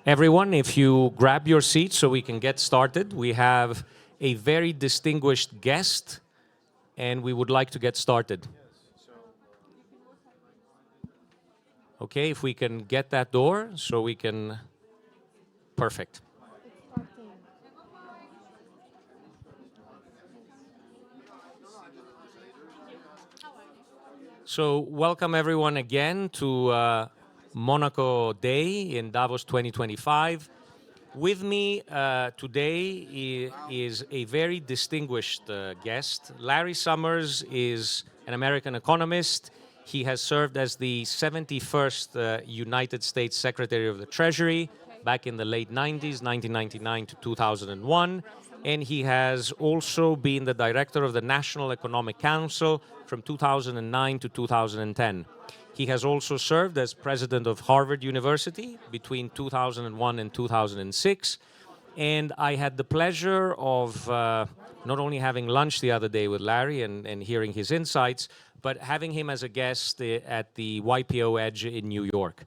Everyone, if you grab your seats so we can get started, we have a very distinguished guest, and we would like to get started. Okay, if we can get that door so we can... Perfect. So welcome everyone again to Monaco Day in Davos 2025. With me today is a very distinguished guest. Larry Summers is an American economist. He has served as the 71st United States Secretary of the Treasury back in the late 90s, 1999 to 2001. And he has also been the director of the National Economic Council from 2009 to 2010. He has also served as president of Harvard University between 2001 and 2006. And I had the pleasure of not only having lunch the other day with Larry and hearing his insights, but having him as a guest at the YPO Edge in New York.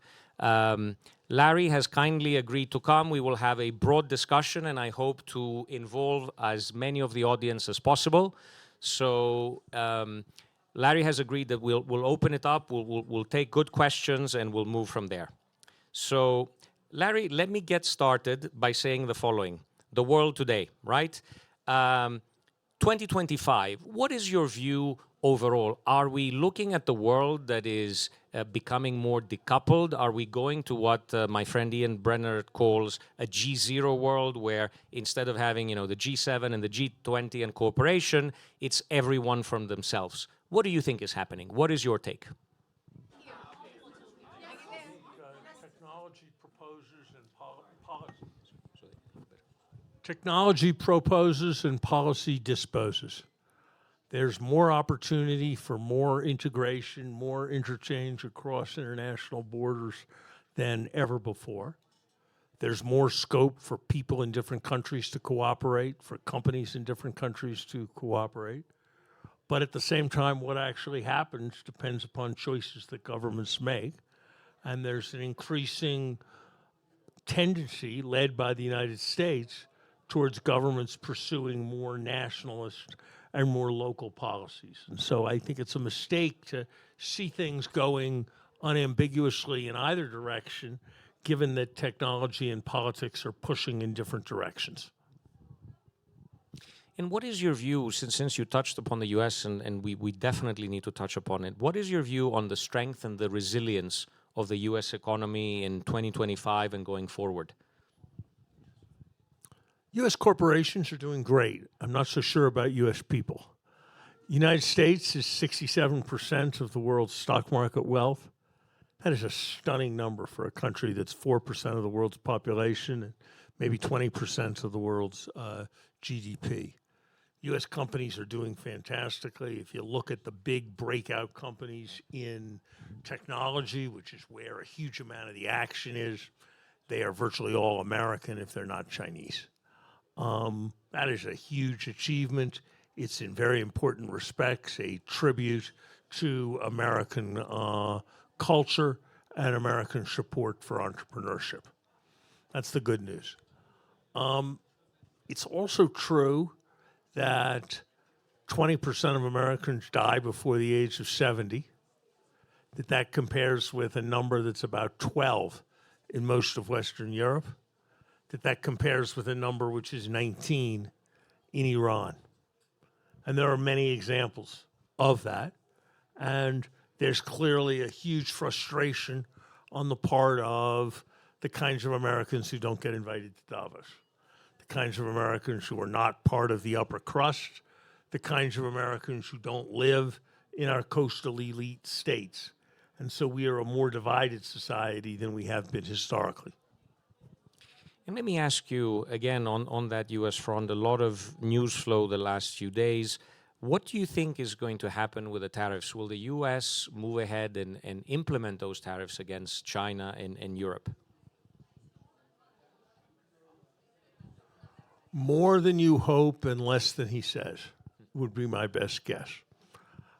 Larry has kindly agreed to come. We will have a broad discussion, and I hope to involve as many of the audience as possible. So Larry has agreed that we'll open it up, we'll take good questions, and we'll move from there. So Larry, let me get started by saying the following. The world today, right? 2025, what is your view overall? Are we looking at the world that is becoming more decoupled? Are we going to what my friend Ian Brenner calls a G0 world, where instead of having, the G7 and the G20 and cooperation, it's everyone from themselves? What do you think is happening? What is your take? Technology proposes and policy disposes. There's more opportunity for more integration, more interchange across international borders than ever before. There's more scope for people in different countries to cooperate, for companies in different countries to cooperate. But at the same time, what actually happens depends upon choices that governments make. And there's an increasing tendency, led by the United States, towards governments pursuing more nationalist and more local policies. And so I think it's a mistake to see things going unambiguously in either direction, given that technology and politics are pushing in different directions. And what is your view, since you touched upon the US, and we definitely need to touch upon it, what is your view on the strength and the resilience of the US economy in 2025 and going forward? U.S. corporations are doing great. I'm not so sure about U.S. people. The United States is 67% of the world's stock market wealth. That is a stunning number for a country that's 4% of the world's population and maybe 20% of the world's GDP. U.S. companies are doing fantastically. If you look at the big breakout companies in technology, which is where a huge amount of the action is, they are virtually all American if they're not Chinese. That is a huge achievement. It's in very important respects a tribute to American culture and American support for entrepreneurship. That's the good news. It's also true that 20% of Americans die before the age of 70, that compares with a number that's about 12 in most of Western Europe, that compares with a number which is 19 in Iran. And there are many examples of that. And there's clearly a huge frustration on the part of the kinds of Americans who don't get invited to Davos, the kinds of Americans who are not part of the upper crust, the kinds of Americans who don't live in our coastal elite states. And so we are a more divided society than we have been historically. And let me ask you, again, on that U.S. front, a lot of news flow the last few days. What do you think is going to happen with the tariffs? Will the U.S. move ahead and implement those tariffs against China and Europe? More than you hope and less than he says would be my best guess.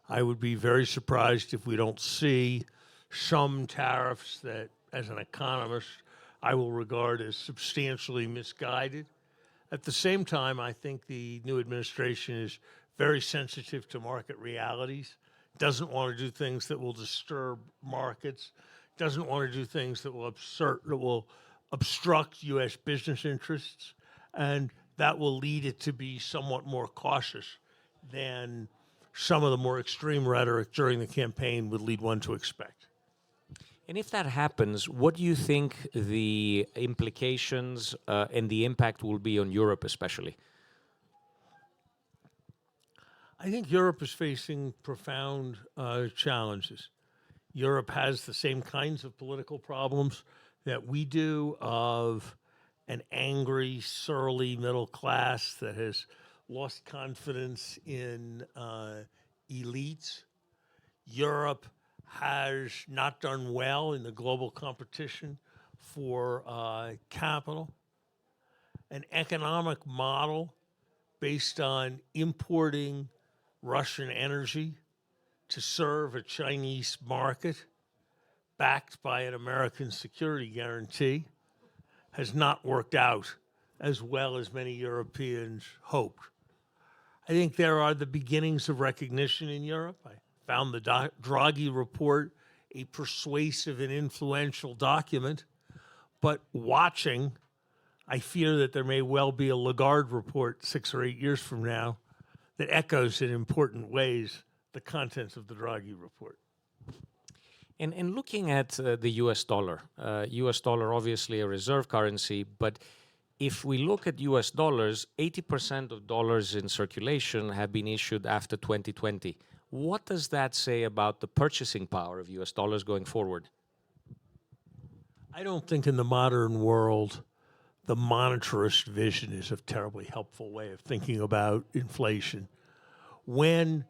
I would be very surprised if we don't see some tariffs that, as an economist, I will regard as substantially misguided. At the same time, I think the new administration is very sensitive to market realities, doesn't want to do things that will disturb markets, doesn't want to do things that will obstruct U.S. business interests, and that will lead it to be somewhat more cautious than some of the more extreme rhetoric during the campaign would lead one to expect. And if that happens, what do you think the implications and the impact will be on Europe especially? I think Europe is facing profound challenges. Europe has the same kinds of political problems that we do, of an angry, surly middle class that has lost confidence in elites. Europe has not done well in the global competition for capital. An economic model based on importing Russian energy to serve a Chinese market backed by an American security guarantee has not worked out as well as many Europeans hoped. I think there are the beginnings of recognition in Europe. I found the Draghi report a persuasive and influential document, but watching, I fear that there may well be a Lagarde report 6 or 8 years from now that echoes in important ways the contents of the Draghi report. And looking at the US dollar, obviously a reserve currency, but if we look at US dollars, 80% of dollars in circulation have been issued after 2020. What does that say about the purchasing power of US dollars going forward? I don't think in the modern world the monetarist vision is a terribly helpful way of thinking about inflation. When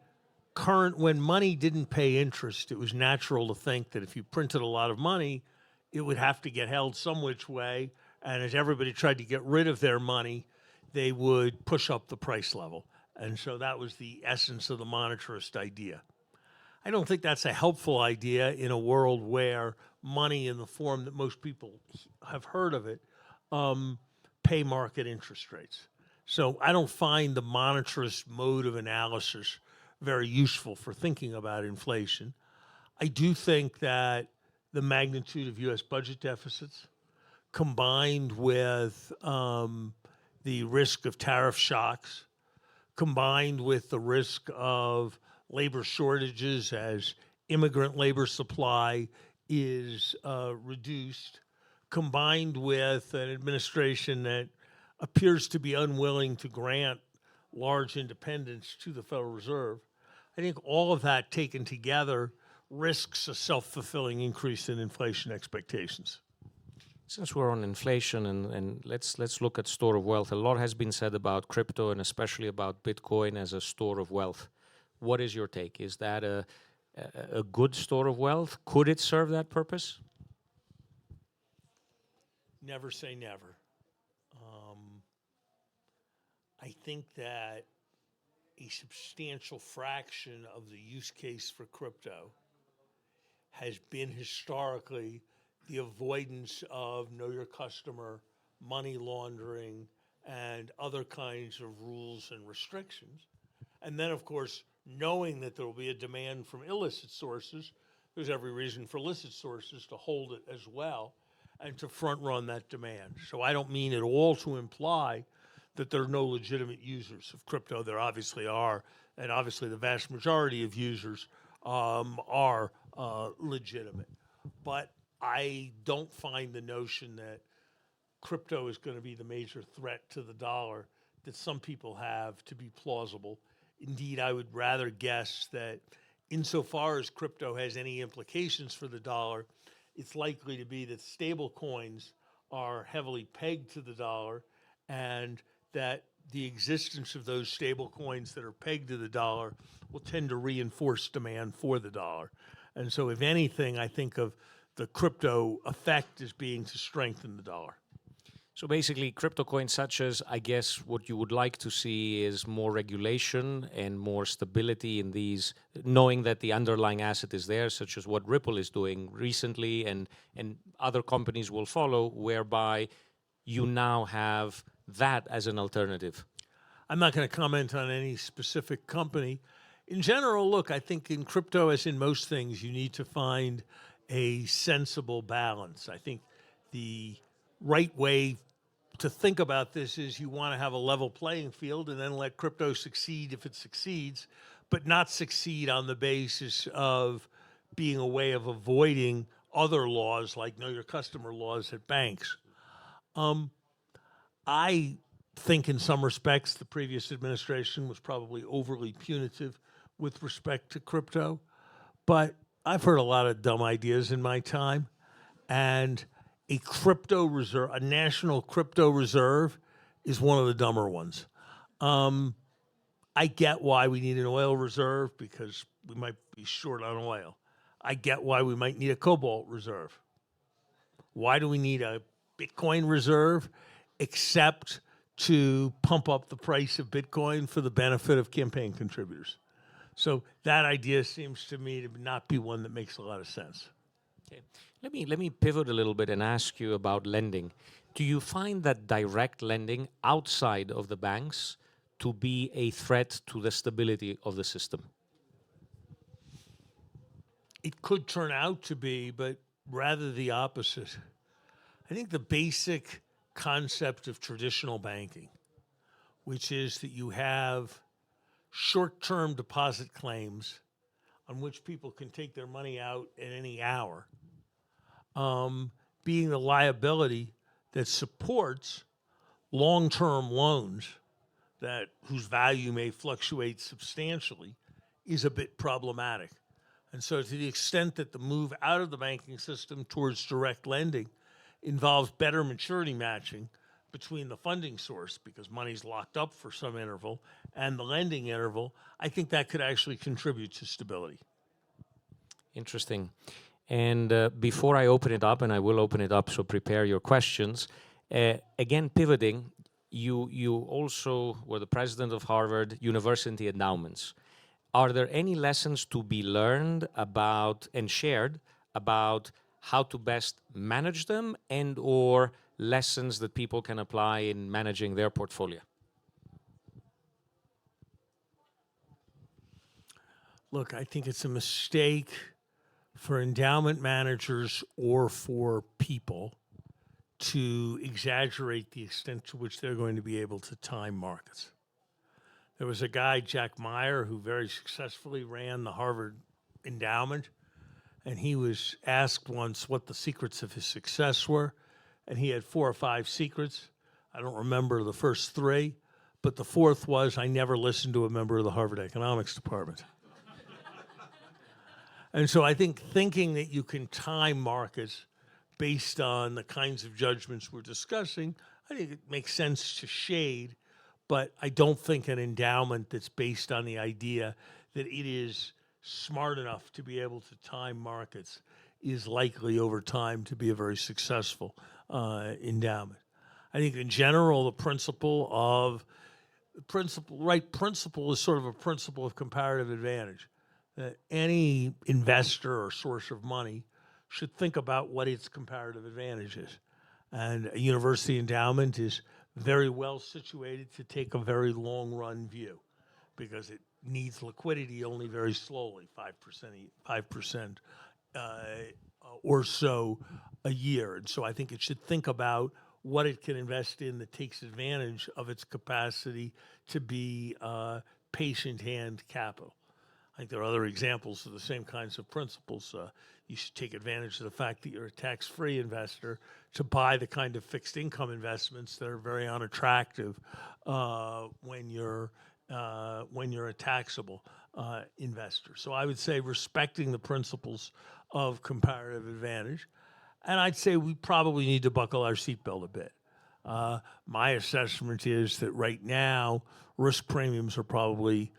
money didn't pay interest, it was natural to think that if you printed a lot of money, it would have to get held some which way, and as everybody tried to get rid of their money, they would push up the price level. And so that was the essence of the monetarist idea. I don't think that's a helpful idea in a world where money in the form that most people have heard of it pay market interest rates. So I don't find the monetarist mode of analysis very useful for thinking about inflation. I do think that the magnitude of U.S. budget deficits, combined with the risk of tariff shocks, combined with the risk of labor shortages as immigrant labor supply is reduced, combined with an administration that appears to be unwilling to grant large independence to the Federal Reserve, I think all of that taken together risks a self-fulfilling increase in inflation expectations. Since we're on inflation and let's look at store of wealth, a lot has been said about crypto and especially about Bitcoin as a store of wealth. What is your take? Is that a good store of wealth? Could it serve that purpose? Never say never. I think that a substantial fraction of the use case for crypto has been historically the avoidance of know your customer, money laundering, and other kinds of rules and restrictions. And then, of course, knowing that there will be a demand from illicit sources, there's every reason for illicit sources to hold it as well and to front run that demand. So I don't mean at all to imply that there are no legitimate users of crypto. There obviously are, and obviously the vast majority of users are legitimate. But I don't find the notion that crypto is going to be the major threat to the dollar that some people have to be plausible. Indeed, I would rather guess that insofar as crypto has any implications for the dollar, it's likely to be that stable coins are heavily pegged to the dollar, and that the existence of those stable coins that are pegged to the dollar will tend to reinforce demand for the dollar. And so if anything, I think of the crypto effect as being to strengthen the dollar. So basically, crypto coins such as, I guess, what you would like to see is more regulation and more stability in these, knowing that the underlying asset is there, such as what Ripple is doing recently, and other companies will follow, whereby you now have that as an alternative. I'm not going to comment on any specific company. In general, look, I think in crypto, as in most things, you need to find a sensible balance. I think the right way to think about this is you want to have a level playing field and then let crypto succeed if it succeeds, but not succeed on the basis of being a way of avoiding other laws like know your customer laws at banks. I think in some respects the previous administration was probably overly punitive with respect to crypto, but I've heard a lot of dumb ideas in my time, and a crypto reserve, a national crypto reserve, is one of the dumber ones. I get why we need an oil reserve because we might be short on oil. I get why we might need a cobalt reserve. Why do we need a Bitcoin reserve except to pump up the price of Bitcoin for the benefit of campaign contributors? So that idea seems to me to not be one that makes a lot of sense. Okay. Let me pivot a little bit and ask you about lending. Do you find that direct lending outside of the banks to be a threat to the stability of the system? It could turn out to be, but rather the opposite. I think the basic concept of traditional banking, which is that you have short-term deposit claims on which people can take their money out at any hour, being the liability that supports long-term loans that whose value may fluctuate substantially, is a bit problematic. And so to the extent that the move out of the banking system towards direct lending involves better maturity matching between the funding source, because money's locked up for some interval, and the lending interval, I think that could actually contribute to stability. Interesting. And before I open it up, and I will open it up, so prepare your questions. Again, pivoting, you also were the president of Harvard University Endowments. Are there any lessons to be learned about and shared about how to best manage them, and or lessons that people can apply in managing their portfolio? Look, I think it's a mistake for endowment managers or for people to exaggerate the extent to which they're going to be able to time markets. There was a guy, Jack Meyer, who very successfully ran the Harvard endowment, and he was asked once what the secrets of his success were, and he had 4 or 5 secrets. I don't remember the first 3, but the fourth was, I never listened to a member of the Harvard economics department. And so I think thinking that you can time markets based on the kinds of judgments we're discussing, I think it makes sense to shade, but I don't think an endowment that's based on the idea that it is smart enough to be able to time markets is likely over time to be a very successful endowment. I think in general, the principle is sort of a principle of comparative advantage. That any investor or source of money should think about what its comparative advantage is. And a university endowment is very well situated to take a very long run view because it needs liquidity only very slowly, 5% or so a year. And so I think it should think about what it can invest in that takes advantage of its capacity to be patient hand capital. I think there are other examples of the same kinds of principles. You should take advantage of the fact that you're a tax-free investor to buy the kind of fixed income investments that are very unattractive when you're a taxable investor. So I would say respecting the principles of comparative advantage. And I'd say we probably need to buckle our seatbelt a bit. My assessment is that right now, risk premiums are probably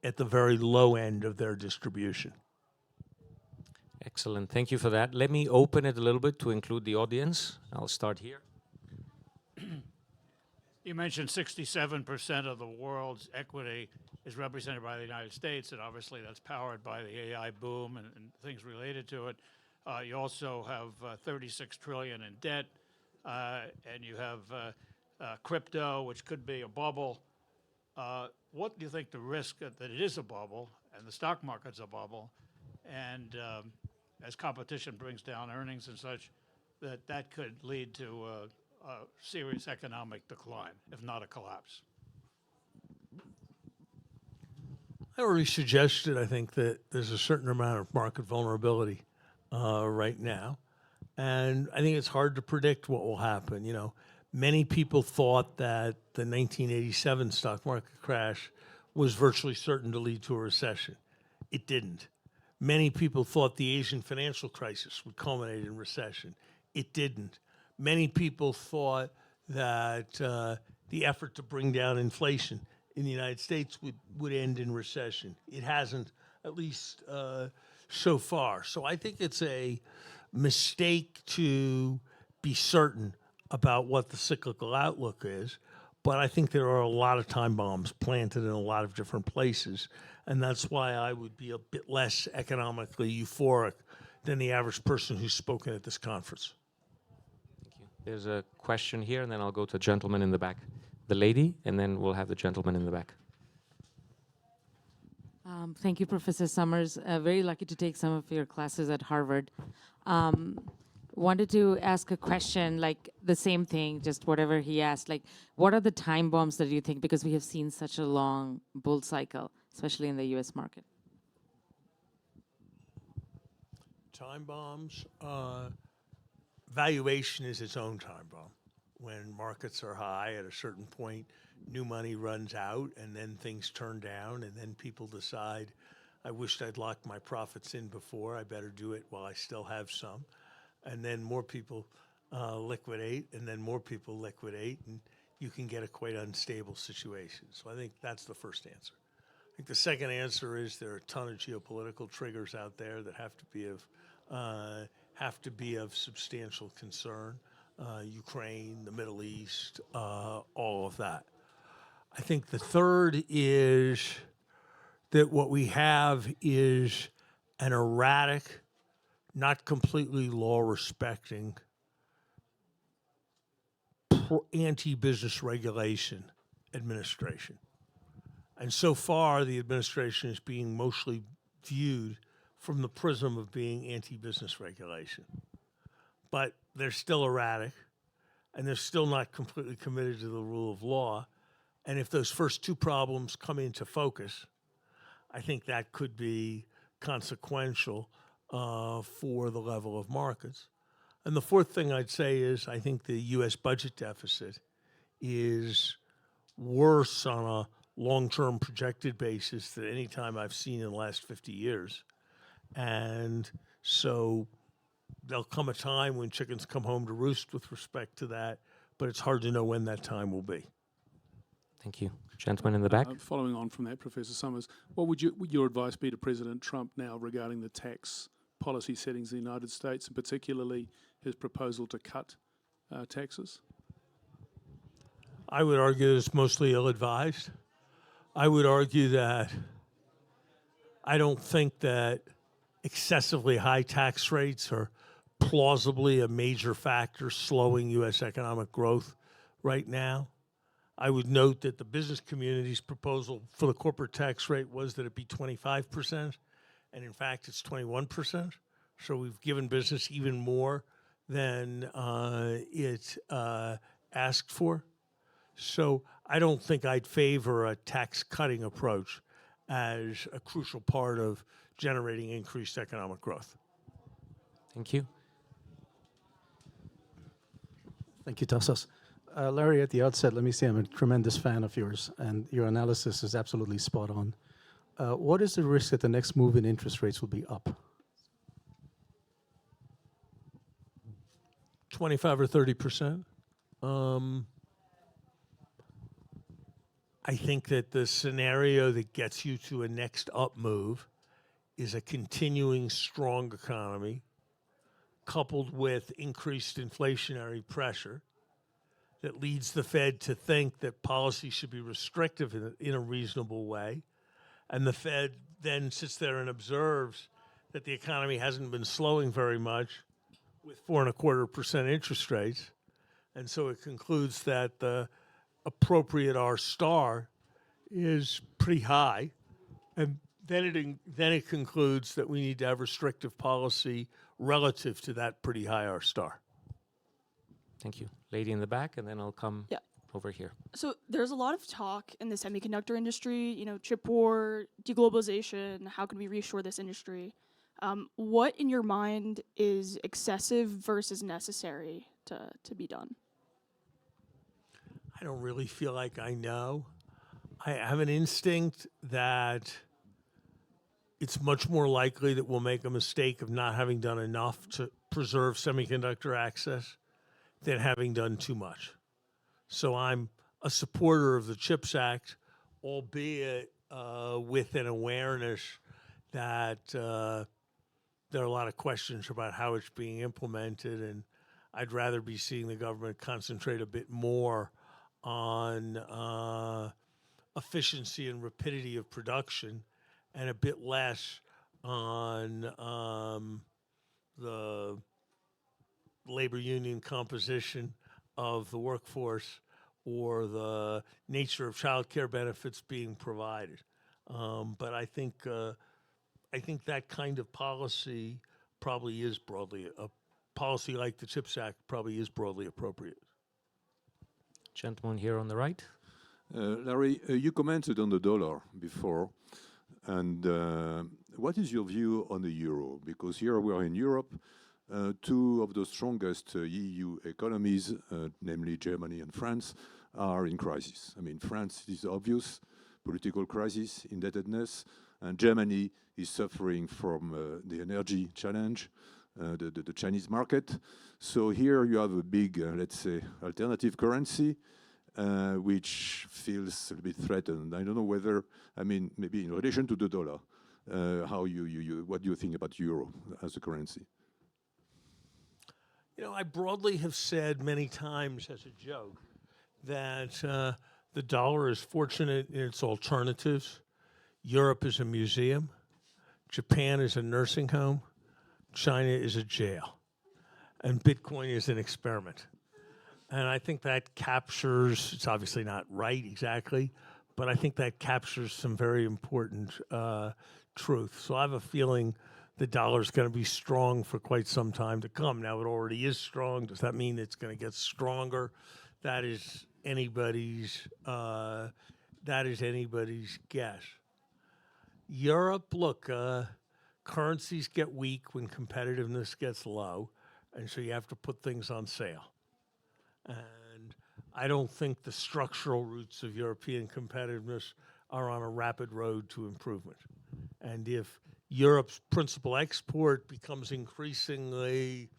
at the very low end of their distribution. Excellent. Thank you for that. Let me open it a little bit to include the audience. I'll start here. You mentioned 67% of the world's equity is represented by the United States, and obviously that's powered by the AI boom and things related to it. You also have 36 trillion in debt, and you have crypto, which could be a bubble. What do you think the risk that it is a bubble and the stock market's a bubble, and as competition brings down earnings and such, that could lead to a serious economic decline, if not a collapse? I already suggested, I think, that there's a certain amount of market vulnerability right now. And I think it's hard to predict what will happen. You know, many people thought that the 1987 stock market crash was virtually certain to lead to a recession. It didn't. Many people thought the Asian financial crisis would culminate in recession. It didn't. Many people thought that the effort to bring down inflation in the United States would end in recession. It hasn't, at least so far. So I think it's a mistake to be certain about what the cyclical outlook is. But I think there are a lot of time bombs planted in a lot of different places. And that's why I would be a bit less economically euphoric than the average person who's spoken at this conference. Thank you. There's a question here, and then I'll go to a gentleman in the back. The lady, and then we'll have the gentleman in the back. Thank you, Professor Summers. Very lucky to take some of your classes at Harvard. Wanted to ask a question, like the same thing, just whatever he asked. Like, what are the time bombs that you think, because we have seen such a long bull cycle, especially in the U.S. market? Time bombs. Valuation is its own time bomb. When markets are high, at a certain point, new money runs out, and then things turn down, and then people decide, I wished I'd locked my profits in before, I better do it while I still have some. And then more people liquidate, and then more people liquidate, and you can get a quite unstable situation. So I think that's the first answer. I think the second answer is there are a ton of geopolitical triggers out there that have to be of substantial concern. Ukraine, the Middle East, all of that. I think the third is that what we have is an erratic, not completely law-respecting, anti-business regulation administration. And so far, the administration is being mostly viewed from the prism of being anti-business regulation. But they're still erratic, and they're still not completely committed to the rule of law. And if those first two problems come into focus, I think that could be consequential for the level of markets. And the fourth thing I'd say is I think the U.S. budget deficit is worse on a long-term projected basis than any time I've seen in the last 50 years. And so there'll come a time when chickens come home to roost with respect to that, but it's hard to know when that time will be. Thank you. Gentleman in the back. Following on from that, Professor Summers, what would your advice be to President Trump now regarding the tax policy settings in the United States, and particularly his proposal to cut taxes? I would argue it's mostly ill-advised. I would argue that I don't think that excessively high tax rates are plausibly a major factor slowing U.S. economic growth right now. I would note that the business community's proposal for the corporate tax rate was that it be 25%, and in fact, it's 21%. So we've given business even more than it asked for. So I don't think I'd favor a tax-cutting approach as a crucial part of generating increased economic growth. Thank you. Thank you, Tassos. Larry, at the outset, let me say I'm a tremendous fan of yours, and your analysis is absolutely spot on. What is the risk that the next move in interest rates will be up? 25 or 30%. I think that the scenario that gets you to a next up move is a continuing strong economy coupled with increased inflationary pressure that leads the Fed to think that policy should be restrictive in a reasonable way. And the Fed then sits there and observes that the economy hasn't been slowing very much with 4.25% interest rates. And so it concludes that the appropriate R star is pretty high. And then it concludes that we need to have restrictive policy relative to that pretty high R star. Thank you. Lady in the back, and then I'll come over here. So there's a lot of talk in the semiconductor industry, chip war, deglobalization, how can we reshore this industry? What in your mind is excessive versus necessary to be done? I don't really feel like I know. I have an instinct that it's much more likely that we'll make a mistake of not having done enough to preserve semiconductor access than having done too much. So I'm a supporter of the CHIPS Act, albeit with an awareness that there are a lot of questions about how it's being implemented, and I'd rather be seeing the government concentrate a bit more on efficiency and rapidity of production and a bit less on the labor union composition of the workforce or the nature of child care benefits being provided. But I think that kind of policy probably is broadly, a policy like the CHIPS Act probably is broadly appropriate. Gentleman here on the right. Larry, you commented on the dollar before, and what is your view on the euro? Because here we are in Europe, two of the strongest EU economies, namely Germany and France, are in crisis. I mean, France is obvious, political crisis, indebtedness, and Germany is suffering from the energy challenge, the Chinese market. So here you have a big, let's say, alternative currency, which feels a little bit threatened. I don't know whether, I mean, maybe in relation to the dollar, what do you think about euro as a currency? You know, I broadly have said many times as a joke that the dollar is fortunate in its alternatives. Europe is a museum. Japan is a nursing home. China is a jail. And Bitcoin is an experiment. And I think that captures, it's obviously not right exactly, but I think that captures some very important truth. So I have a feeling the dollar is going to be strong for quite some time to come. Now, it already is strong. Does that mean it's going to get stronger? That is anybody's guess. Europe, look, currencies get weak when competitiveness gets low, and so you have to put things on sale. And I don't think the structural roots of European competitiveness are on a rapid road to improvement. And if Europe's principal export becomes increasingly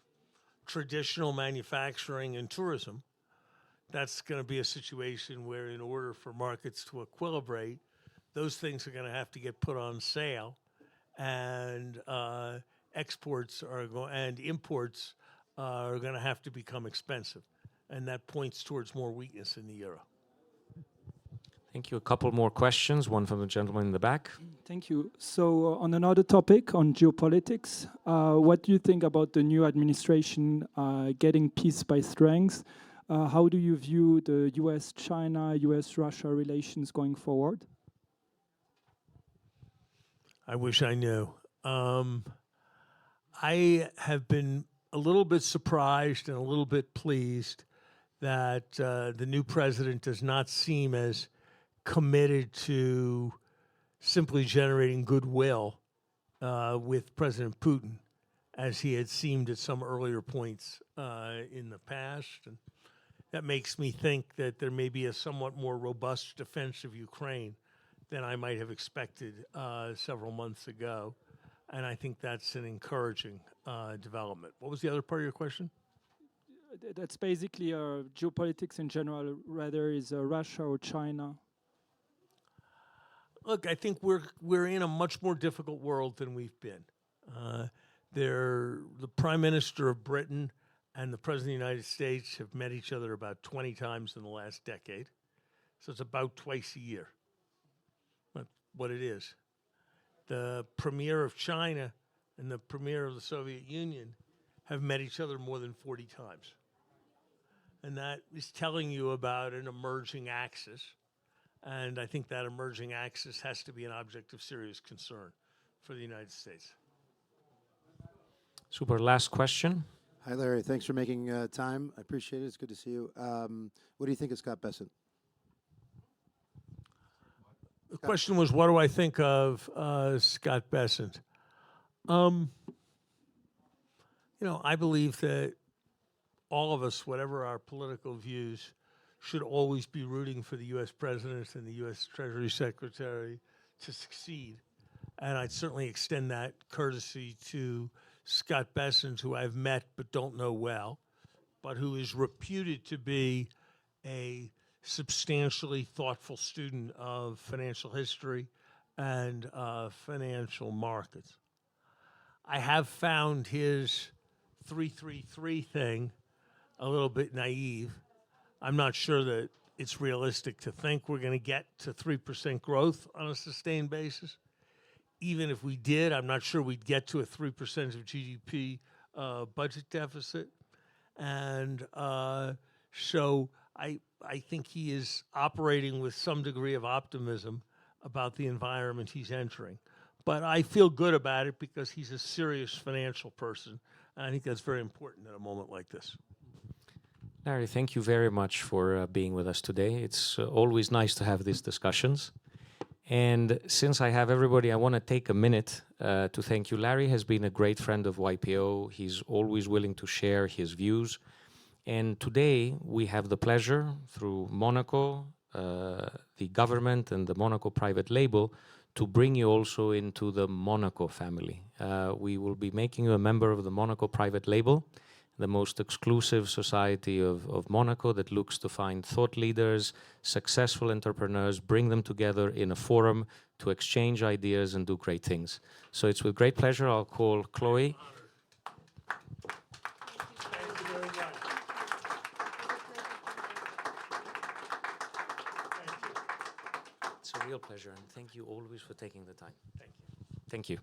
traditional manufacturing and tourism, that's going to be a situation where in order for markets to equilibrate, those things are going to have to get put on sale, and imports are going to have to become expensive. And that points towards more weakness in the euro. Thank you. A couple more questions, one from the gentleman in the back. Thank you. So on another topic, on geopolitics, what do you think about the new administration getting peace by strength? How do you view the US-China, US-Russia relations going forward? I wish I knew. I have been a little bit surprised and a little bit pleased that the new president does not seem as committed to simply generating goodwill with President Putin as he had seemed at some earlier points in the past. And that makes me think that there may be a somewhat more robust defense of Ukraine than I might have expected several months ago. And I think that's an encouraging development. What was the other part of your question? That's basically geopolitics in general, whether it's Russia or China. Look, I think we're in a much more difficult world than we've been. The Prime Minister of Britain and the President of the United States have met each other about 20 times in the last decade. So it's about twice a year. That's what it is. The Premier of China and the Premier of the Soviet Union have met each other more than 40 times. And that is telling you about an emerging axis. And I think that emerging axis has to be an object of serious concern for the United States. Super. Last question. Hi, Larry. Thanks for making time. I appreciate it. It's good to see you. What do you think of Scott Bessent? The question was, what do I think of Scott Bessent? I believe that all of us, whatever our political views, should always be rooting for the U.S. President and the U.S. Treasury Secretary to succeed. And I'd certainly extend that courtesy to Scott Bessent, who I've met but don't know well, but who is reputed to be a substantially thoughtful student of financial history and financial markets. I have found his 3-3-3 thing a little bit naive. I'm not sure that it's realistic to think we're going to get to 3% growth on a sustained basis. Even if we did, I'm not sure we'd get to a 3% of GDP budget deficit. And so I think he is operating with some degree of optimism about the environment he's entering. But I feel good about it because he's a serious financial person. And I think that's very important at a moment like this. Larry, thank you very much for being with us today. It's always nice to have these discussions. And since I have everybody, I want to take a minute to thank you. Larry has been a great friend of YPO. He's always willing to share his views. And today we have the pleasure, through Monaco, the government and the Monaco private label, to bring you also into the Monaco family. We will be making you a member of the Monaco private label, the most exclusive society of Monaco that looks to find thought leaders, successful entrepreneurs, bring them together in a forum to exchange ideas and do great things. So it's with great pleasure I'll call Chloe. It's a real pleasure, and thank you always for taking the time. Thank you. Thank you.